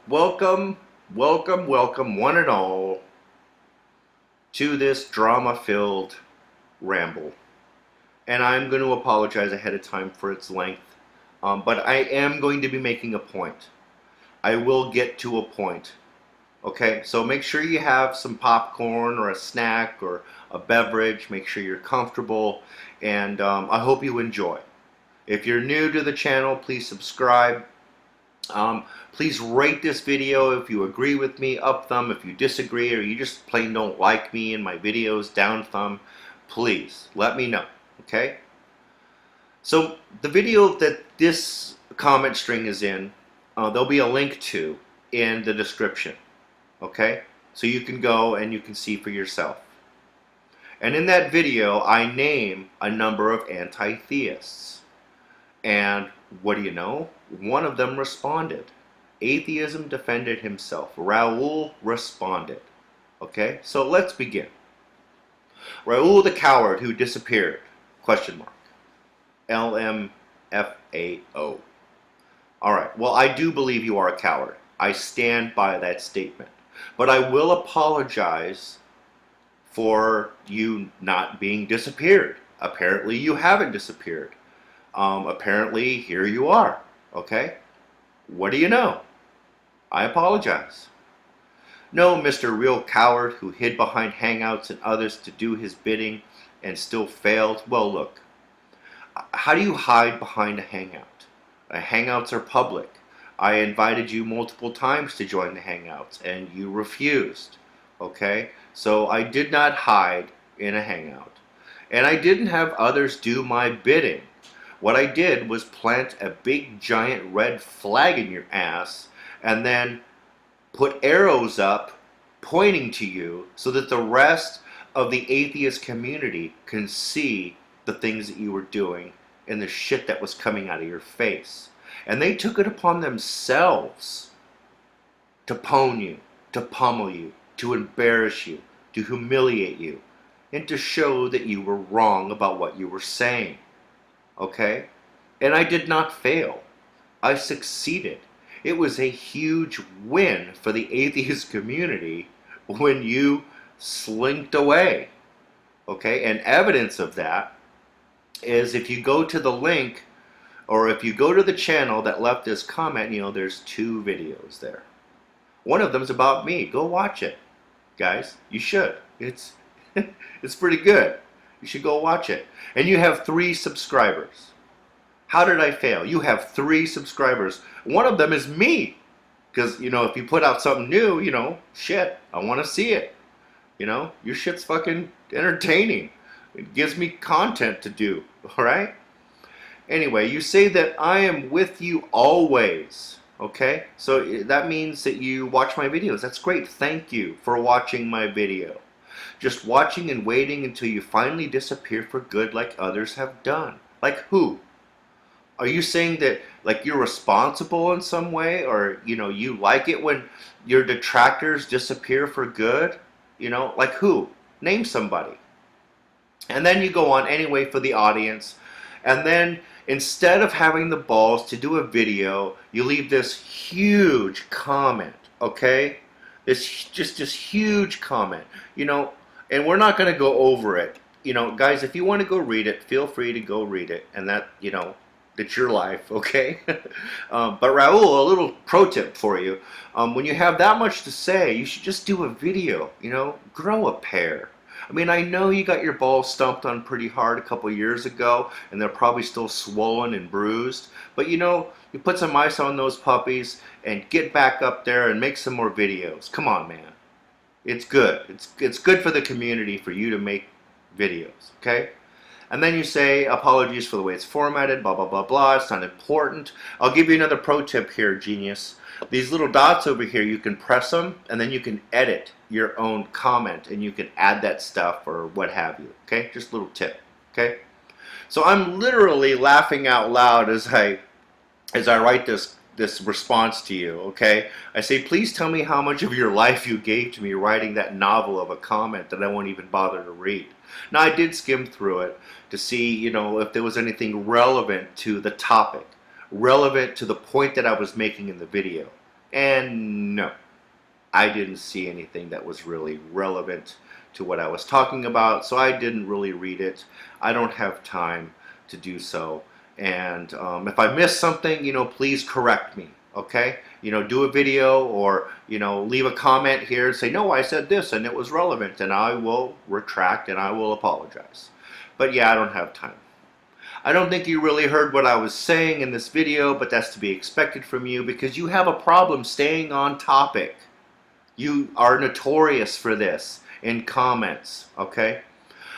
Welcome, welcome, one and all, to this drama-filled ramble. And I'm going to apologize ahead of time for its length, but I am going to be making a point. I will get to a point. Okay, so make sure you have some popcorn or a snack or a beverage. Make sure you're comfortable, and I hope you enjoy. If you're new to the channel, please subscribe. Please rate this video if you agree with me, up thumb. If you disagree or you just plain don't like me and my videos, down thumb. Please let me know, okay? So the video that this comment string is in, there'll be a link to in the description, okay? So you can go and you can see for yourself. And in that video, I name a number of anti-theists. And what do you know? One of them responded. Atheism defended himself. Raul responded. Okay, so let's begin. Raul the coward who disappeared? Question mark. LMFAO. Alright, well, I do believe you are a coward. I stand by that statement. But I will apologize for you not being disappeared. Apparently you haven't disappeared. Apparently here you are. Okay? What do you know? I apologize. No, Mr. Real Coward who hid behind hangouts and others to do his bidding and still failed. Well, look. How do you hide behind a hangout? Hangouts are public. I invited you multiple times to join the hangouts and you refused. Okay? So I did not hide in a hangout. And I didn't have others do my bidding. What I did was plant a big giant red flag in your ass and then put arrows up pointing to you so that the rest of the atheist community can see the things that you were doing and the shit that was coming out of your face. And they took it upon themselves to pwn you, to pummel you, to embarrass you, to humiliate you, and to show that you were wrong about what you were saying. Okay? And I did not fail. I succeeded. It was a huge win for the atheist community when you slinked away. Okay? And evidence of that is if you go to the link or if you go to the channel that left this comment, you know, there's 2 videos there. One of them is about me. Go watch it. Guys, you should. It's pretty good. You should go watch it. And you have 3 subscribers. How did I fail? You have 3 subscribers. One of them is me. Because, you know, if you put out something new, you know, shit, I want to see it. You know, your shit's fucking entertaining. It gives me content to do. Alright? Anyway, you say that I am with you always. Okay? So that means that you watch my videos. That's great. Thank you for watching my video. Just watching and waiting until you finally disappear for good like others have done. Like who? Are you saying that like you're responsible in some way, or you know you like it when your detractors disappear for good? You know, like who? Name somebody. And then you go on anyway for the audience, and then instead of having the balls to do a video, you leave this huge comment, okay? This huge comment, you know, and we're not going to go over it. You know, guys, if you want to go read it, feel free to go read it, and that, you know, it's your life, okay? But Raul, a little pro tip for you. When you have that much to say, you should just do a video, you know, grow a pair. I mean, I know you got your balls stomped on pretty hard a couple years ago, and they're probably still swollen and bruised. But you know, you put some ice on those puppies and get back up there and make some more videos. Come on, man. It's good. It's good for the community for you to make videos, okay? And then you say, apologies for the way it's formatted, blah, blah, blah, blah. It's not important. I'll give you another pro tip here, genius. These little dots over here, you can press them, and then you can edit your own comment, and you can add that stuff or what have you, okay? Just a little tip, okay? So I'm literally laughing out loud as I write this response to you, okay? I say, please tell me how much of your life you gave to me writing that novel of a comment that I won't even bother to read. Now, I did skim through it to see, you know, if there was anything relevant to the topic, relevant to the point that I was making in the video. And no, I didn't see anything that was really relevant to what I was talking about, so I didn't really read it. I don't have time to do so. And if I missed something, please correct me, okay? Do a video, or, leave a comment here and say, no, I said this and it was relevant, and I will retract and I will apologize. But yeah, I don't have time. I don't think you really heard what I was saying in this video, but that's to be expected from you because you have a problem staying on topic. You are notorious for this in comments, okay?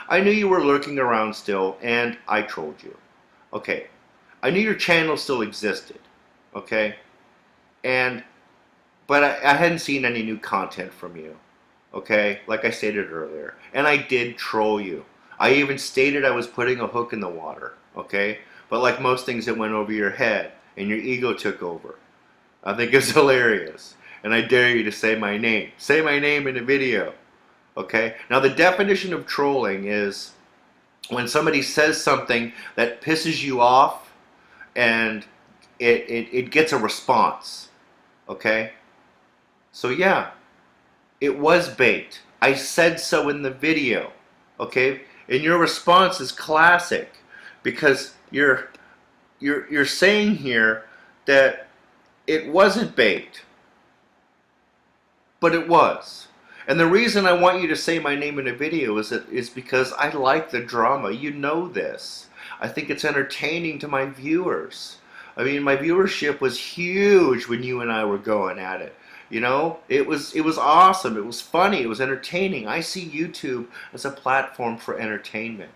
I knew you were lurking around still, and I trolled you. Okay, I knew your channel still existed, okay? But I hadn't seen any new content from you, okay? Like I stated earlier. And I did troll you. I even stated I was putting a hook in the water, okay? But like most things, it went over your head, and your ego took over. I think it's hilarious. And I dare you to say my name. Say my name in a video. Okay? Now the definition of trolling is when somebody says something that pisses you off and it gets a response. Okay? So yeah, it was bait. I said so in the video. Okay? And your response is classic because you're saying here that it wasn't bait. But it was. And the reason I want you to say my name in a video is because I like the drama. You know this. I think it's entertaining to my viewers. I mean, my viewership was huge when you and I were going at it. It was awesome. It was funny. It was entertaining. I see YouTube as a platform for entertainment.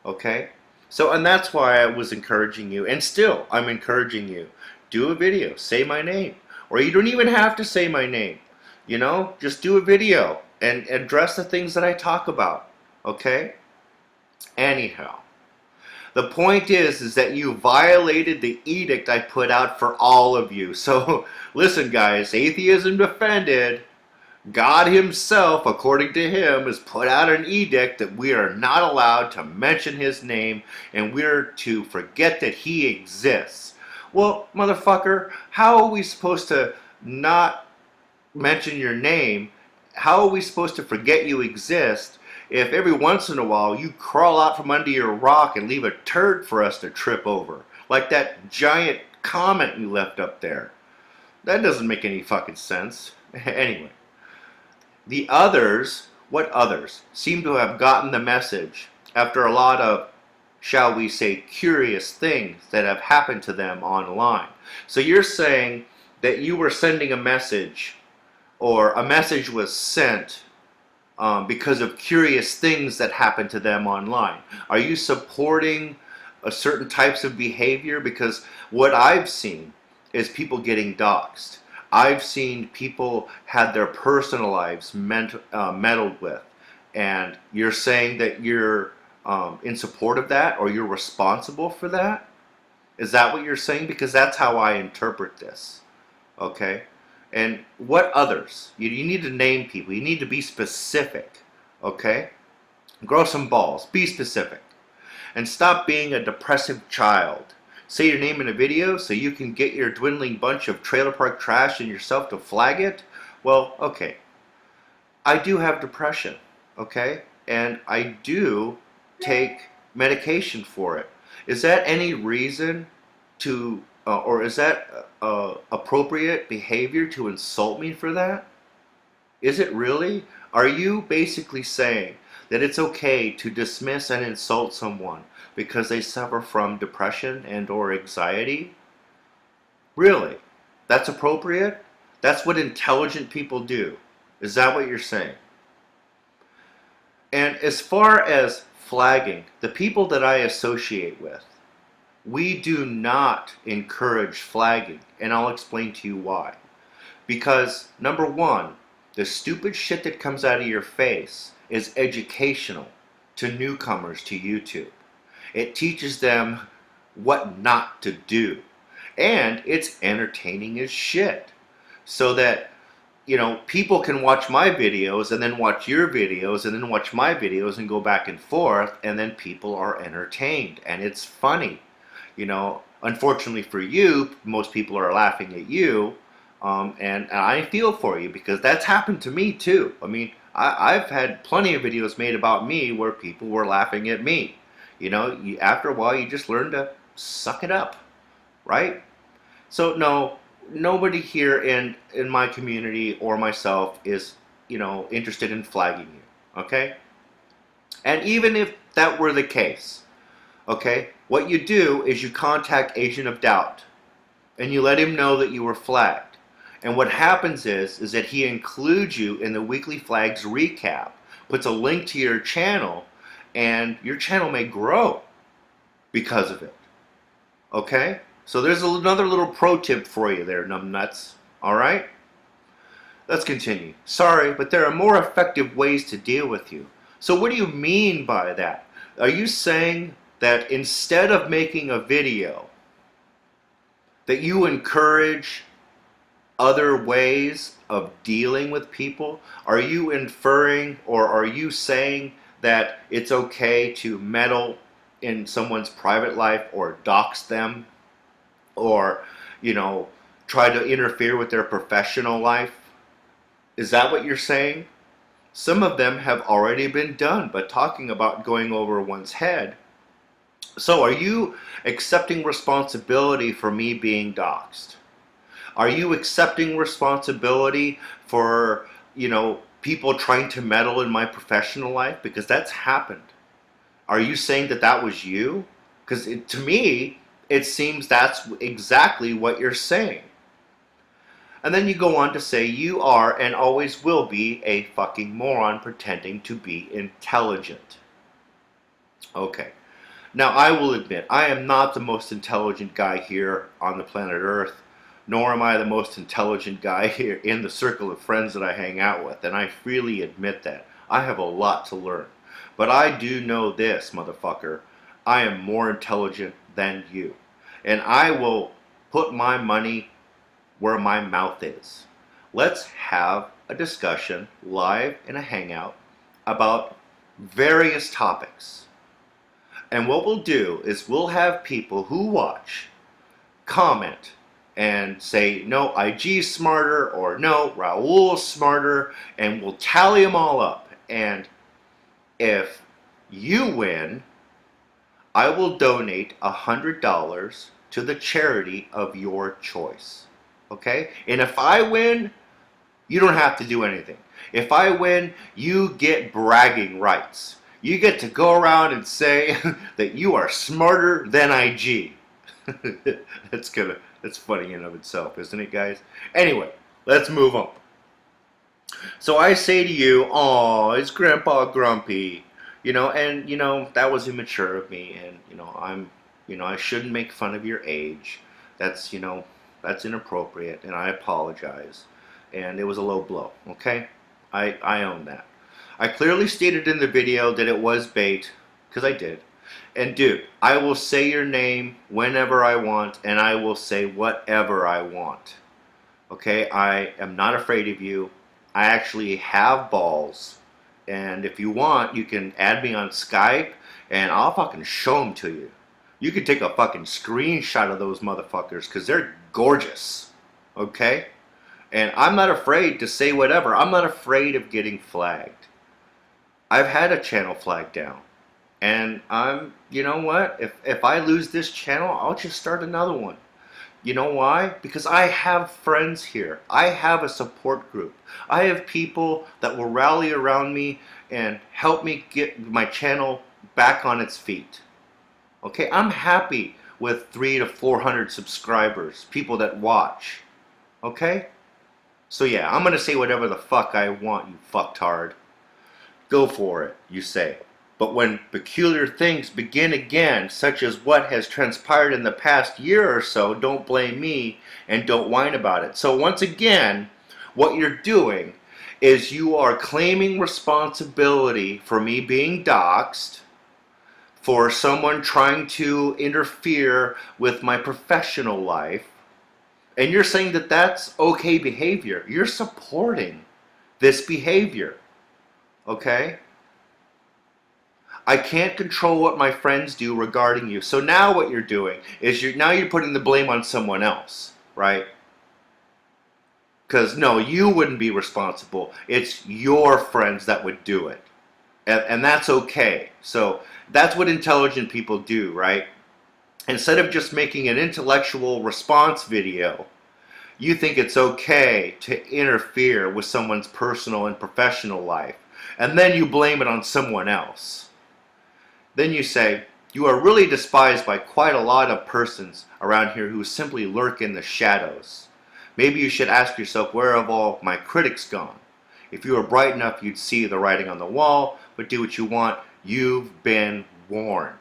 Okay? So, and that's why I was encouraging you. And still, I'm encouraging you. Do a video. Say my name. Or you don't even have to say my name. Just do a video and address the things that I talk about, okay? Anyhow, the point is that you violated the edict I put out for all of you. So, listen guys, atheism defended. God himself, according to him, has put out an edict that we are not allowed to mention his name and we're to forget that he exists. Well, motherfucker, how are we supposed to not mention your name? How are we supposed to forget you exist if every once in a while you crawl out from under your rock and leave a turd for us to trip over? Like that giant comment you left up there. That doesn't make any fucking sense. Anyway, the others, what others, seem to have gotten the message after a lot of, shall we say, curious things that have happened to them online. So you're saying that you were sending a message, or a message was sent because of curious things that happened to them online. Are you supporting certain types of behavior? Because what I've seen is people getting doxxed. I've seen people had their personal lives meddled with. And you're saying that you're in support of that, or you're responsible for that? Is that what you're saying? Because that's how I interpret this. Okay? And what others? You need to name people. You need to be specific. Okay? Grow some balls. Be specific. And stop being a depressive child. Say your name in a video so you can get your dwindling bunch of trailer park trash and yourself to flag it? Well, okay. I do have depression. Okay? And I do take medication for it. Is that any reason to... or is that appropriate behavior to insult me for that? Is it really? Are you basically saying that it's okay to dismiss and insult someone because they suffer from depression and or anxiety? Really? That's appropriate? That's what intelligent people do. Is that what you're saying? And as far as flagging, the people that I associate with, we do not encourage flagging, and I'll explain to you why. Because, number one, the stupid shit that comes out of your face is educational to newcomers to YouTube. It teaches them what not to do. And it's entertaining as shit. So that, people can watch my videos and then watch your videos and then watch my videos and go back and forth, and then people are entertained and it's funny. Unfortunately for you, most people are laughing at you, And I feel for you because that's happened to me too. I mean, I've had plenty of videos made about me where people were laughing at me. You know, after a while, you just learn to suck it up, right? So no, nobody here in my community or myself is, you know, interested in flagging you, okay? And even if that were the case, okay, what you do is you contact Agent of Doubt and you let him know that you were flagged. And what happens is that he includes you in the Weekly Flags recap, puts a link to your channel, and your channel may grow because of it. Okay? So there's another little pro tip for you there, numbnuts. Alright? Let's continue. Sorry, but there are more effective ways to deal with you. So what do you mean by that? Are you saying that instead of making a video, that you encourage other ways of dealing with people? Are you inferring, or are you saying that it's okay to meddle in someone's private life or dox them, or, you know, try to interfere with their professional life? Is that what you're saying? Some of them have already been done, but talking about going over one's head. So are you accepting responsibility for me being doxxed? Are you accepting responsibility for, you know, people trying to meddle in my professional life? Because that's happened. Are you saying that that was you? Because to me, it seems that's exactly what you're saying. And then you go on to say you are and always will be a fucking moron pretending to be intelligent. Okay. Now I will admit, I am not the most intelligent guy here on the planet Earth, nor am I the most intelligent guy here in the circle of friends that I hang out with, and I freely admit that. I have a lot to learn. But I do know this, motherfucker. I am more intelligent than you. And I will put my money where my mouth is. Let's have a discussion live in a hangout about various topics. And what we'll do is we'll have people who watch comment and say, no, IG's smarter, or no, Raul's smarter, and we'll tally them all up. And if you win, I will donate $100 to the charity of your choice. Okay? And if I win, you don't have to do anything. If I win, you get bragging rights. You get to go around and say that you are smarter than IG. That's funny in and of itself, isn't it, guys? Anyway, let's move on. So I say to you, oh, is Grandpa grumpy? You know, and, you know, that was immature of me, and, you know, I shouldn't make fun of your age. That's, you know, that's inappropriate, and I apologize. And it was a low blow, okay? I own that. I clearly stated in the video that it was bait, because I did. And dude, I will say your name whenever I want, and I will say whatever I want. Okay, I am not afraid of you. I actually have balls. And if you want, you can add me on Skype, and I'll fucking show them to you. You can take a fucking screenshot of those motherfuckers, because they're gorgeous. Okay? And I'm not afraid to say whatever. I'm not afraid of getting flagged. I've had a channel flagged down. And you know what? If I lose this channel, I'll just start another one. You know why? Because I have friends here. I have a support group. I have people that will rally around me and help me get my channel back on its feet. Okay? I'm happy with 300 to 400 subscribers, people that watch. Okay? So yeah, I'm gonna say whatever the fuck I want, you fucktard. Go for it, you say. But when peculiar things begin again, such as what has transpired in the past year or so, don't blame me and don't whine about it. So once again, what you're doing is you are claiming responsibility for me being doxxed, for someone trying to interfere with my professional life, and you're saying that that's okay behavior. You're supporting this behavior. Okay? I can't control what my friends do regarding you. So now what you're doing is you're putting the blame on someone else, right? Because no, you wouldn't be responsible. It's your friends that would do it. And that's okay. So that's what intelligent people do, right? Instead of just making an intellectual response video, you think it's okay to interfere with someone's personal and professional life. And then you blame it on someone else. Then you say, you are really despised by quite a lot of persons around here who simply lurk in the shadows. Maybe you should ask yourself, where have all my critics gone? If you were bright enough, you'd see the writing on the wall, but do what you want. You've been warned.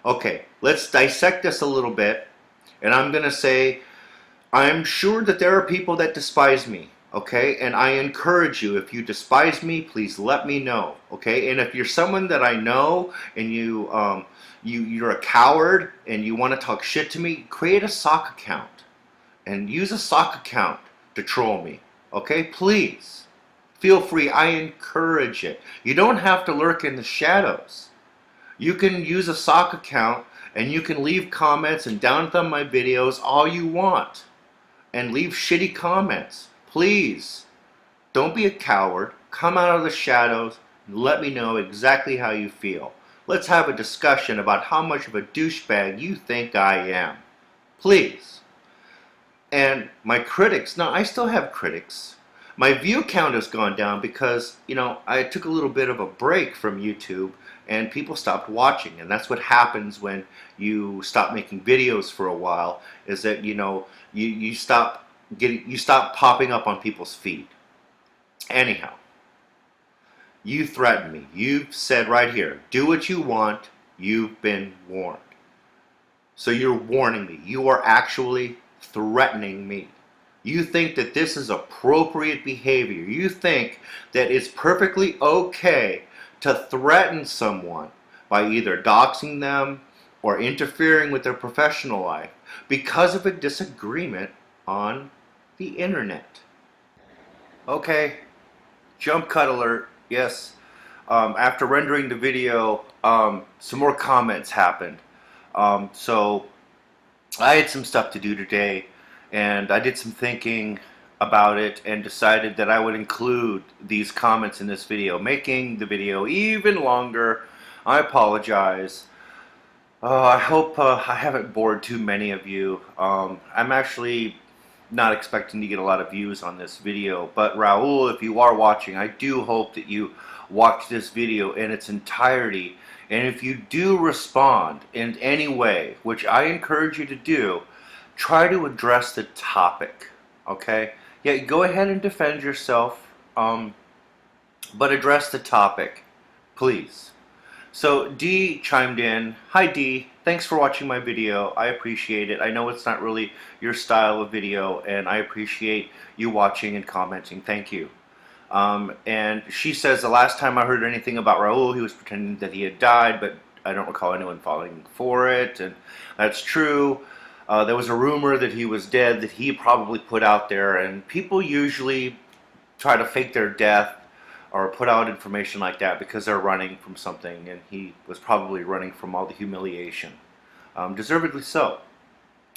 Okay, let's dissect this a little bit, and I'm going to say, I'm sure that there are people that despise me, okay? And I encourage you, if you despise me, please let me know, okay? And if you're someone that I know and you're a coward and you want to talk shit to me, create a sock account and use a sock account to troll me, okay? Please, feel free. I encourage it. You don't have to lurk in the shadows. You can use a sock account and you can leave comments and down thumb my videos all you want. And leave shitty comments. Please, don't be a coward. Come out of the shadows and let me know exactly how you feel. Let's have a discussion about how much of a douchebag you think I am. Please. And my critics, now I still have critics. My view count has gone down because, I took a little bit of a break from YouTube and people stopped watching. And that's what happens when you stop making videos for a while, is that, you stop popping up on people's feed. Anyhow, you threaten me. You've said right here, do what you want. You've been warned. So you're warning me. You are actually threatening me. You think that this is appropriate behavior. You think that it's perfectly okay to threaten someone by either doxing them or interfering with their professional life because of a disagreement on the internet. Okay, jump cut alert. Yes, after rendering the video, some more comments happened. So I had some stuff to do today, and I did some thinking about it and decided that I would include these comments in this video, making the video even longer. I apologize. I hope I haven't bored too many of you. I'm actually not expecting to get a lot of views on this video, but Raul, if you are watching, I do hope that you watch this video in its entirety, and if you do respond in any way, which I encourage you to do, try to address the topic, okay? Yeah, go ahead and defend yourself, but address the topic, please. So D chimed in. Hi D, thanks for watching my video. I appreciate it. I know it's not really your style of video, and I appreciate you watching and commenting. Thank you. And she says, the last time I heard anything about Raul, he was pretending that he had died, but I don't recall anyone falling for it, and that's true. There was a rumor that he was dead that he probably put out there, and people usually try to fake their death or put out information like that because they're running from something, and he was probably running from all the humiliation. Deservedly so.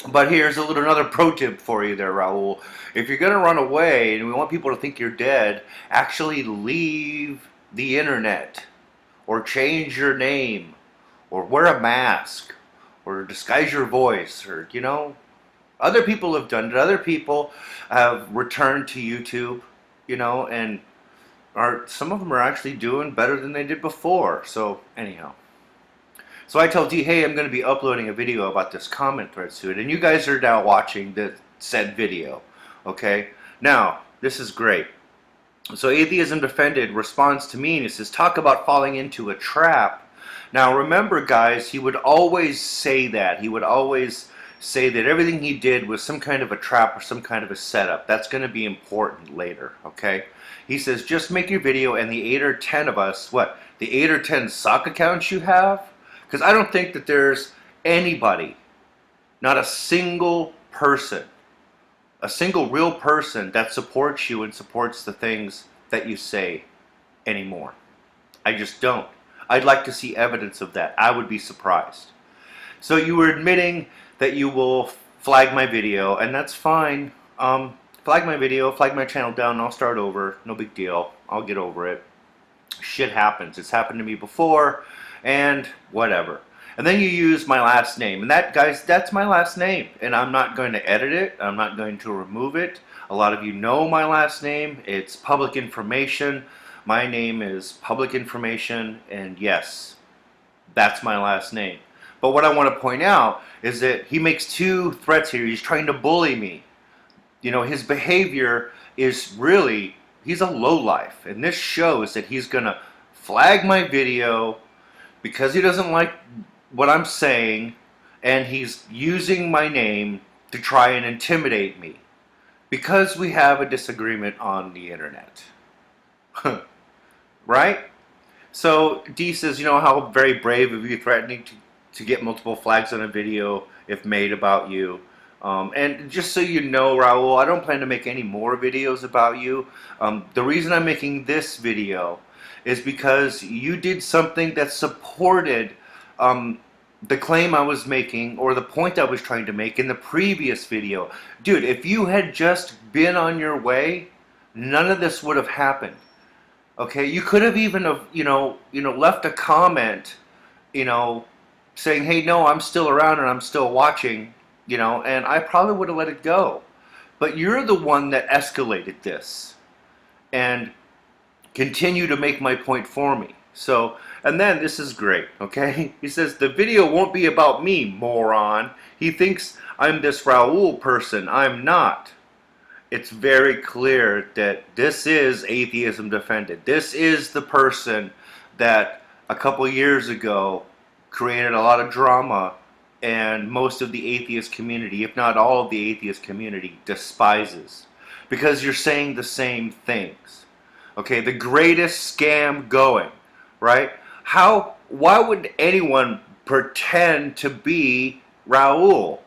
But here's another pro tip for you there, Raul. If you're going to run away and we want people to think you're dead, actually leave the internet, or change your name, or wear a mask, or disguise your voice, or, other people have done it. Other people have returned to YouTube, and some of them are actually doing better than they did before. So anyhow, so I tell D, hey, I'm going to be uploading a video about this comment thread soon, and you guys are now watching the said video. Okay, now this is great. So Atheism Defended responds to me and he says, talk about falling into a trap. Now remember, guys, he would always say that. He would always say that everything he did was some kind of a trap or some kind of a setup. That's going to be important later, okay? He says, just make your video, and the 8 or 10 of us, the 8 or 10 sock accounts you have? Because I don't think that there's anybody, not a single person, a single real person that supports you and supports the things that you say anymore. I just don't. I'd like to see evidence of that. I would be surprised. So you were admitting that you will flag my video, and that's fine. flag my video, flag my channel down, and I'll start over. No big deal. I'll get over it. Shit happens. It's happened to me before, and whatever. And then you use my last name. And that, guys, that's my last name. And I'm not going to edit it. I'm not going to remove it. A lot of you know my last name. It's public information. My name is public information. And yes, that's my last name. But what I want to point out is that he makes two threats here. He's trying to bully me. You know, his behavior is really, he's a lowlife. And this shows that he's going to flag my video because he doesn't like what I'm saying, and he's using my name to try and intimidate me because we have a disagreement on the internet. Right? So D says, you know, how very brave of you threatening to get multiple flags on a video if made about you. And just so you know, Raul, I don't plan to make any more videos about you. The reason I'm making this video is because you did something that supported the claim I was making, or the point I was trying to make in the previous video. Dude, if you had just been on your way, none of this would have happened. Okay, you could have even left a comment, saying, hey, no, I'm still around and I'm still watching, and I probably would have let it go. But you're the one that escalated this and continue to make my point for me. So, and then this is great, okay? He says, the video won't be about me, moron. He thinks I'm this Raul person. I'm not. It's very clear that this is Atheism Defended. This is the person that a couple years ago created a lot of drama, and most of the atheist community, if not all of the atheist community, despises. Because you're saying the same things. Okay, the greatest scam going. Right? Why would anyone pretend to be Raul?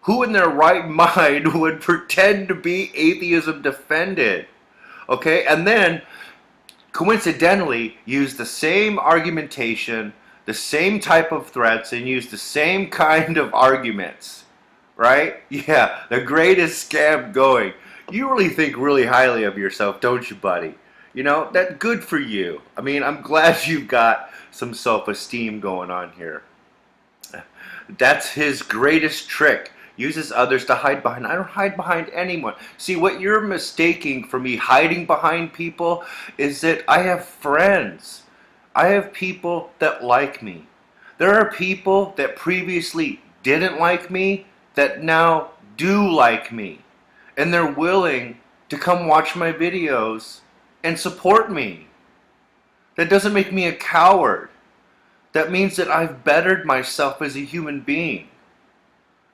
Who in their right mind would pretend to be Atheism Defended? Okay? And then, coincidentally, use the same argumentation, the same type of threats, and use the same kind of arguments. Right? Yeah, the greatest scam going. You really think really highly of yourself, don't you, buddy? That's good for you. I mean, I'm glad you've got some self-esteem going on here. That's his greatest trick. Uses others to hide behind. I don't hide behind anyone. See, what you're mistaking for me hiding behind people is that I have friends. I have people that like me. There are people that previously didn't like me that now do like me. And they're willing to come watch my videos and support me. That doesn't make me a coward. That means that I've bettered myself as a human being.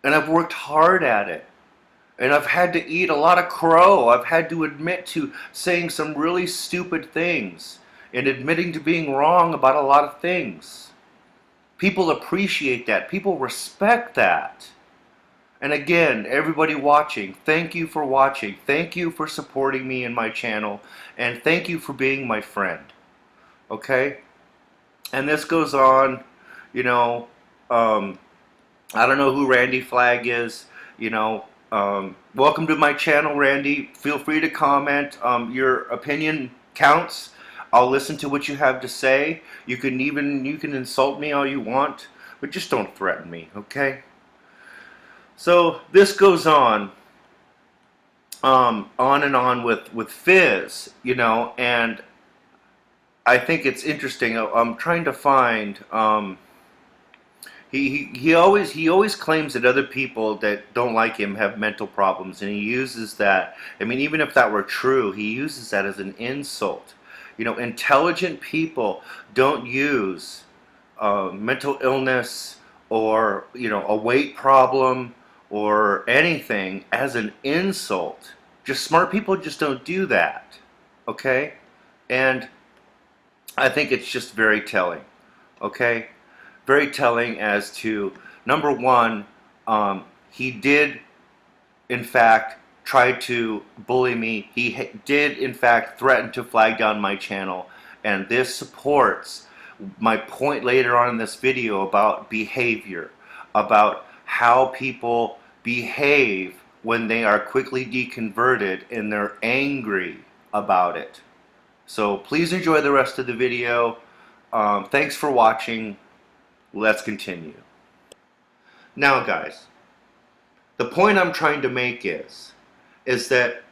And I've worked hard at it. And I've had to eat a lot of crow. I've had to admit to saying some really stupid things and admitting to being wrong about a lot of things. People appreciate that. People respect that. And again, everybody watching, thank you for watching. Thank you for supporting me and my channel. And thank you for being my friend. Okay? And this goes on, I don't know who Randy Flagg is. Welcome to my channel, Randy. Feel free to comment. Your opinion counts. I'll listen to what you have to say. You can insult me all you want, but just don't threaten me, okay? So this goes on and on with Fizz, and I think it's interesting. I'm trying to find. He always claims that other people that don't like him have mental problems, and he uses that. I mean, even if that were true, he uses that as an insult. Intelligent people don't use mental illness or a weight problem or anything as an insult. Just smart people just don't do that. Okay? And I think it's just very telling. Okay? Very telling as to, number one, he did, in fact, try to bully me. He did, in fact, threaten to flag down my channel. And this supports my point later on in this video about behavior, about how people behave when they are quickly deconverted and they're angry about it. So please enjoy the rest of the video. Thanks for watching. Let's continue. Now guys, the point I'm trying to make is that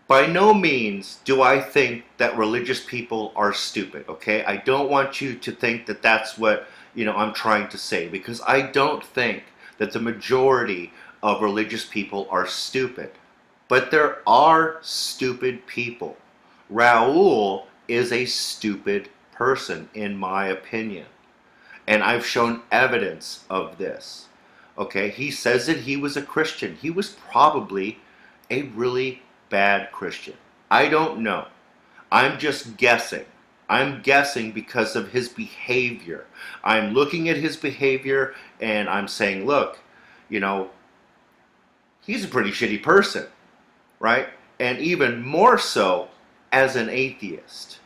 by no means do I think that religious people are stupid, okay? I don't want you to think that that's what, I'm trying to say, because I don't think that the majority of religious people are stupid. But there are stupid people. Raul is a stupid person, in my opinion. And I've shown evidence of this. Okay, he says that he was a Christian. He was probably a really bad Christian. I don't know. I'm just guessing. I'm guessing because of his behavior. I'm looking at his behavior and I'm saying, look, he's a pretty shitty person, right? And even more so as an atheist.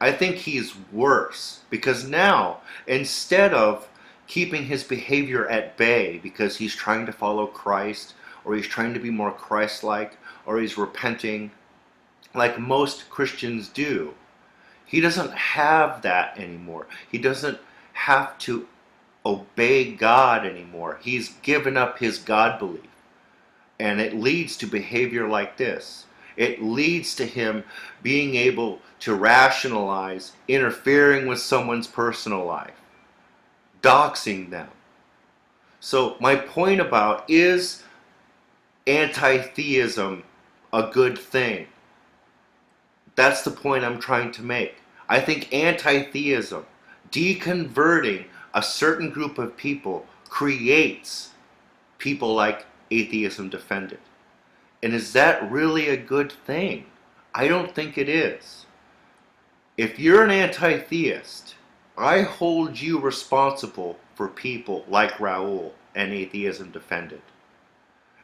I think he's worse because now, instead of keeping his behavior at bay because he's trying to follow Christ, or he's trying to be more Christ-like, or he's repenting like most Christians do, he doesn't have that anymore. He doesn't have to obey God anymore. He's given up his God belief. And it leads to behavior like this. It leads to him being able to rationalize interfering with someone's personal life, doxing them. So my point about, is anti-theism a good thing? That's the point I'm trying to make. I think anti-theism, deconverting a certain group of people, creates people like Atheism Defended. And is that really a good thing? I don't think it is. If you're an anti-theist, I hold you responsible for people like Raul and Atheism Defended.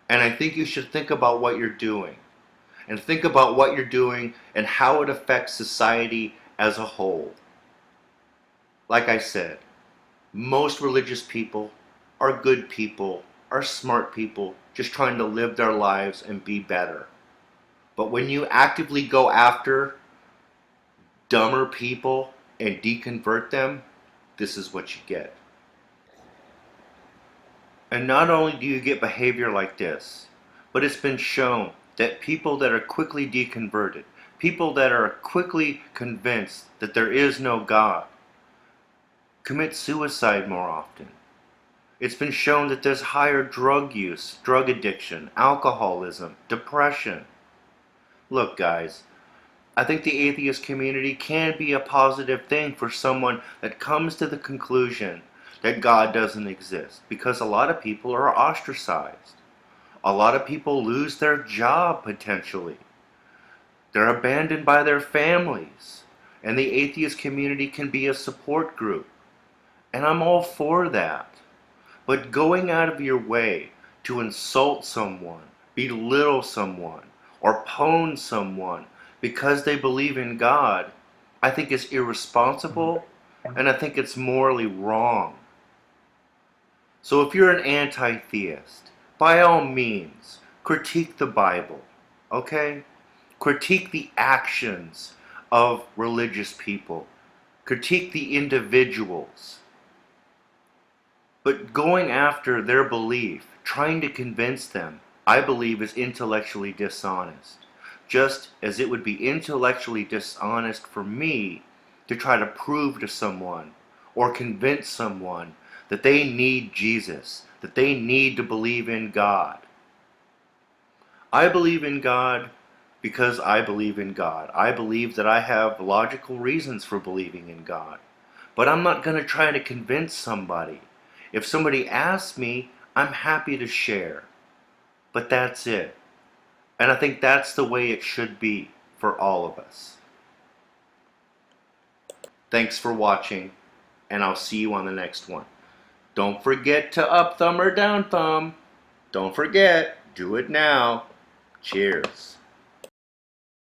And I think you should think about what you're doing. And think about what you're doing and how it affects society as a whole. Like I said, most religious people are good people, are smart people, just trying to live their lives and be better. But when you actively go after dumber people and deconvert them, this is what you get. And not only do you get behavior like this, but it's been shown that people that are quickly deconverted, people that are quickly convinced that there is no God, commit suicide more often. It's been shown that there's higher drug use, drug addiction, alcoholism, depression. Look guys, I think the atheist community can be a positive thing for someone that comes to the conclusion that God doesn't exist, because a lot of people are ostracized. A lot of people lose their job potentially. They're abandoned by their families. And the atheist community can be a support group. And I'm all for that. But going out of your way to insult someone, belittle someone, or pwn someone because they believe in God, I think is irresponsible, and I think it's morally wrong. So if you're an anti-theist, by all means, critique the Bible, okay? Critique the actions of religious people. Critique the individuals. But going after their belief, trying to convince them, I believe is intellectually dishonest. Just as it would be intellectually dishonest for me to try to prove to someone or convince someone that they need Jesus, that they need to believe in God. I believe in God because I believe in God. I believe that I have logical reasons for believing in God. But I'm not going to try to convince somebody. If somebody asks me, I'm happy to share. But that's it. And I think that's the way it should be for all of us. Thanks for watching, and I'll see you on the next one. Don't forget to up thumb or down thumb. Don't forget, do it now. Cheers.